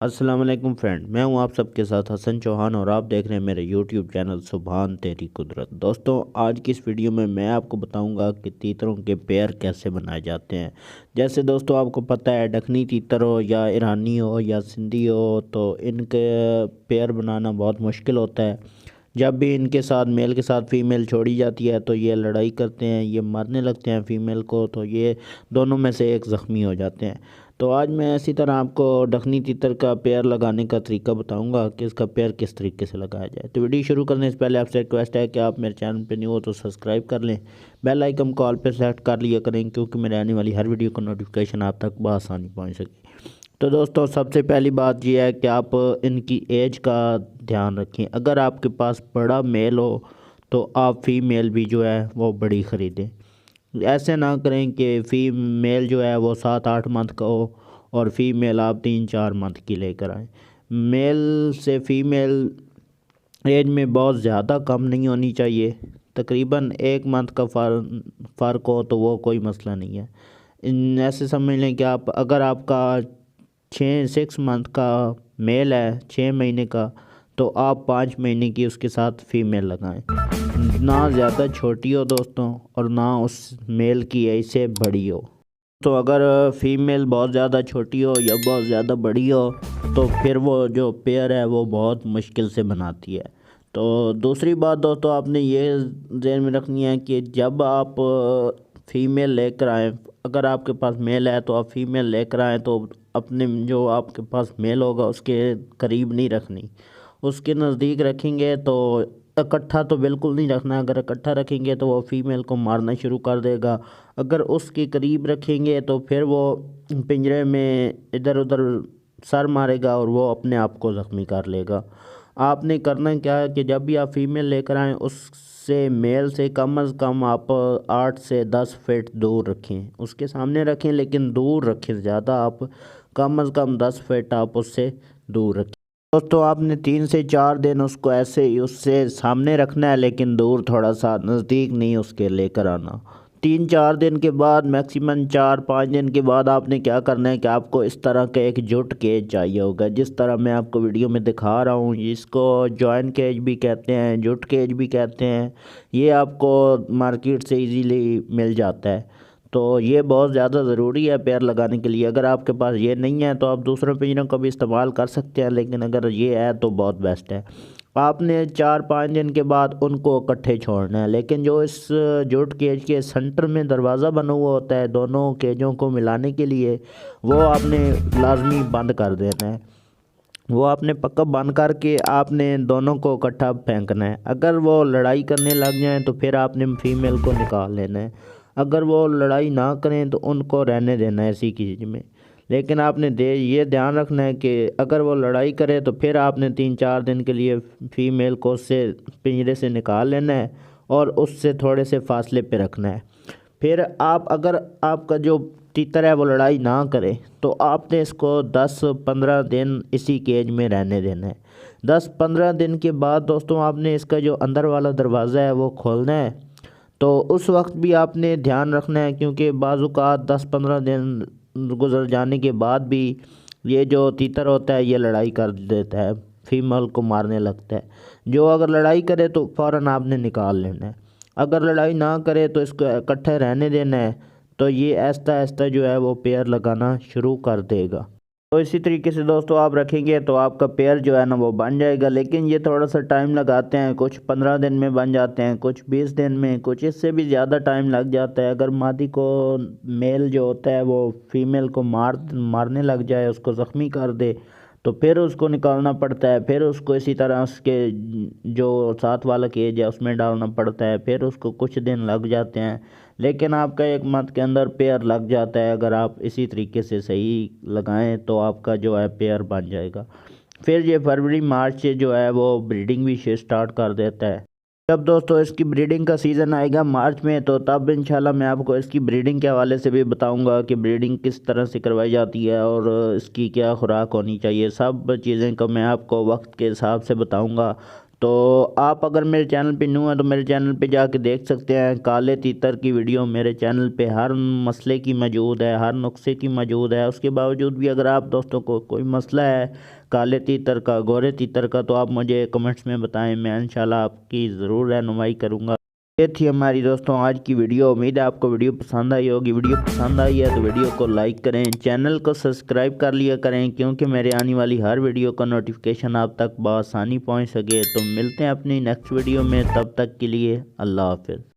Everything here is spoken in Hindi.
अस्सलाम वालेकुम फ्रेंड, मैं हूं आप सबके साथ हसन चौहान और आप देख रहे हैं मेरे यूट्यूब चैनल सुभान तेरी कुदरत। दोस्तों, आज की इस वीडियो में मैं आपको बताऊंगा कि तीतरों के पेयर कैसे बनाए जाते हैं। जैसे दोस्तों आपको पता है, दखनी तीतर हो या ईरानी हो या सिंधी हो, तो इनके पेयर बनाना बहुत मुश्किल होता है। जब भी इनके साथ मेल के साथ फीमेल छोड़ी जाती है तो ये लड़ाई करते हैं, ये मारने लगते हैं फीमेल को, तो ये दोनों में से एक ज़ख्मी हो जाते हैं। तो आज मैं इसी तरह आपको दखनी तीतर का पेयर लगाने का तरीका बताऊंगा कि इसका पेयर किस तरीके से लगाया जाए। तो वीडियो शुरू करने से पहले आपसे रिक्वेस्ट है कि आप मेरे चैनल पर न्यू हो तो सब्सक्राइब कर लें, बेल आइकन कॉल पर सेलेक्ट कर लिया करें, क्योंकि मेरे आने वाली हर वीडियो का नोटिफिकेशन आप तक बआसानी पहुँच सके। तो दोस्तों, सबसे पहली बात यह है कि आप इनकी एज का ध्यान रखें। अगर आपके पास बड़ा मेल हो तो आप फीमेल भी जो है वो बड़ी ख़रीदें। ऐसे ना करें कि फीमेल जो है वो 7-8 मंथ का हो और फीमेल आप 3-4 मंथ की लेकर आएँ। मेल से फीमेल एज में बहुत ज़्यादा कम नहीं होनी चाहिए, तकरीबन 1 मंथ का फ़र्क हो तो वो कोई मसला नहीं है। ऐसे समझ लें कि आप अगर आपका 6 मंथ का मेल है, 6 महीने का, तो आप 5 महीने की उसके साथ फीमेल लगाएं। ना ज़्यादा छोटी हो दोस्तों और ना उस मेल की एज से बड़ी हो। तो अगर फीमेल बहुत ज़्यादा छोटी हो या बहुत ज़्यादा बड़ी हो तो फिर वो जो पेयर है वो बहुत मुश्किल से बनाती है। तो दूसरी बात दोस्तों, आपने ये ध्यान में रखनी है कि जब आप फीमेल लेकर आएँ, अगर आपके पास मेल है तो आप फीमेल लेकर आएँ तो अपने जो आपके पास मेल होगा उसके करीब नहीं रखनी, उसके नज़दीक रखेंगे तो इकट्ठा तो बिल्कुल नहीं रखना। अगर इकट्ठा रखेंगे तो वो फीमेल को मारना शुरू कर देगा। अगर उसके करीब रखेंगे तो फिर वो पिंजरे में इधर उधर सर मारेगा और वो अपने आप को ज़ख्मी कर लेगा। आपने करना क्या है कि जब भी आप फीमेल लेकर आएँ उससे मेल से कम अज़ कम आप 8 से 10 फीट दूर रखें। उसके सामने रखें लेकिन दूर रखें, ज़्यादा आप कम अज़ कम 10 फीट आप उससे दूर रखें। दोस्तों, आपने 3 से 4 दिन उसको ऐसे ही उससे सामने रखना है, लेकिन दूर, थोड़ा सा नज़दीक नहीं उसके लेकर आना। 3-4 दिन के बाद, मैक्सिमम 4-5 दिन के बाद आपने क्या करना है कि आपको इस तरह का एक जुट केज चाहिए होगा, जिस तरह मैं आपको वीडियो में दिखा रहा हूँ। इसको जॉइन केज भी कहते हैं, जुट केज भी कहते हैं। ये आपको मार्केट से इजीली मिल जाता है। तो ये बहुत ज़्यादा ज़रूरी है पेड़ लगाने के लिए। अगर आपके पास ये नहीं है तो आप दूसरे पिंजरों का भी इस्तेमाल कर सकते हैं, लेकिन अगर ये है तो बहुत बेस्ट है। आपने 4-5 दिन के बाद उनको इकट्ठे छोड़ना है, लेकिन जो इस जुट केज के सेंटर में दरवाज़ा बना हुआ होता है दोनों केजों को मिलाने के लिए, वो आपने लाजमी बंद कर देना है। वो आपने पक्का बंद करके आपने दोनों को इकट्ठा फेंकना है। अगर वो लड़ाई करने लग जाएं तो फिर आपने फीमेल को निकाल लेना है। अगर वो लड़ाई ना करें तो उनको रहने देना है इसी चीज़ में। लेकिन आपने ये ध्यान रखना है कि अगर वो लड़ाई करे तो फिर आपने 3-4 दिन के लिए फीमेल को उससे पिंजरे से निकाल लेना है और उससे थोड़े से फासले पे रखना है। फिर आप, अगर आपका जो तीतर है वो लड़ाई ना करे तो आपने इसको 10-15 दिन इसी केज में रहने देना है। 10-15 दिन के बाद दोस्तों आपने इसका जो अंदर वाला दरवाज़ा है वो खोलना है। तो उस वक्त भी आपने ध्यान रखना है, क्योंकि बाज़-औक़ात 10-15 दिन गुज़र जाने के बाद भी ये जो तीतर होता है ये लड़ाई कर देता है, फीमेल को मारने लगता है। जो अगर लड़ाई करे तो फ़ौरन आपने निकाल लेना है। अगर लड़ाई ना करे तो इसको इकट्ठे रहने देना है। तो ये आहिस्ता आहिस्ता जो है वो पेयर लगाना शुरू कर देगा। तो इसी तरीके से दोस्तों आप रखेंगे तो आपका पेयर जो है ना वो बन जाएगा। लेकिन ये थोड़ा सा टाइम लगाते हैं, कुछ 15 दिन में बन जाते हैं, कुछ 20 दिन में, कुछ इससे भी ज़्यादा टाइम लग जाता है। अगर मादी को मेल जो होता है वो फीमेल को मारने लग जाए, उसको ज़ख्मी कर दे, तो फिर उसको निकालना पड़ता है। फिर उसको इसी तरह उसके जो साथ वाला केज है उसमें डालना पड़ता है। फिर उसको कुछ दिन लग जाते हैं, लेकिन आपका 1 मंथ के अंदर पेयर लग जाता है। अगर आप इसी तरीके से सही लगाएं तो आपका जो है पेयर बन जाएगा। फिर ये फरवरी मार्च से जो है वो ब्रीडिंग भी स्टार्ट कर देता है। जब दोस्तों इसकी ब्रीडिंग का सीज़न आएगा मार्च में, तो तब इंशाल्लाह मैं आपको इसकी ब्रीडिंग के हवाले से भी बताऊंगा कि ब्रीडिंग किस तरह से करवाई जाती है और इसकी क्या खुराक होनी चाहिए। सब चीज़ें को मैं आपको वक्त के हिसाब से बताऊंगा, तो आप अगर मेरे चैनल पे न्यू हैं तो मेरे चैनल पे जाके देख सकते हैं, काले तीतर की वीडियो मेरे चैनल पे हर मसले की मौजूद है, हर नुस्खे की मौजूद है। उसके बावजूद भी अगर आप दोस्तों को कोई मसला है काले तीतर का, गोरे तीतर का, तो आप मुझे कमेंट्स में बताएं, मैं इंशाल्लाह आपकी ज़रूर रहनुमाई करूँगा। ये थी हमारी दोस्तों आज की वीडियो। उम्मीद है आपको वीडियो पसंद आई होगी। वीडियो पसंद आई है तो वीडियो को लाइक करें, चैनल को सब्सक्राइब कर लिया करें, क्योंकि मेरे आने वाली हर वीडियो का नोटिफिकेशन आप तक बआसानी पहुंच सके। तो मिलते हैं अपनी नेक्स्ट वीडियो में, तब तक के लिए अल्लाह हाफिज़।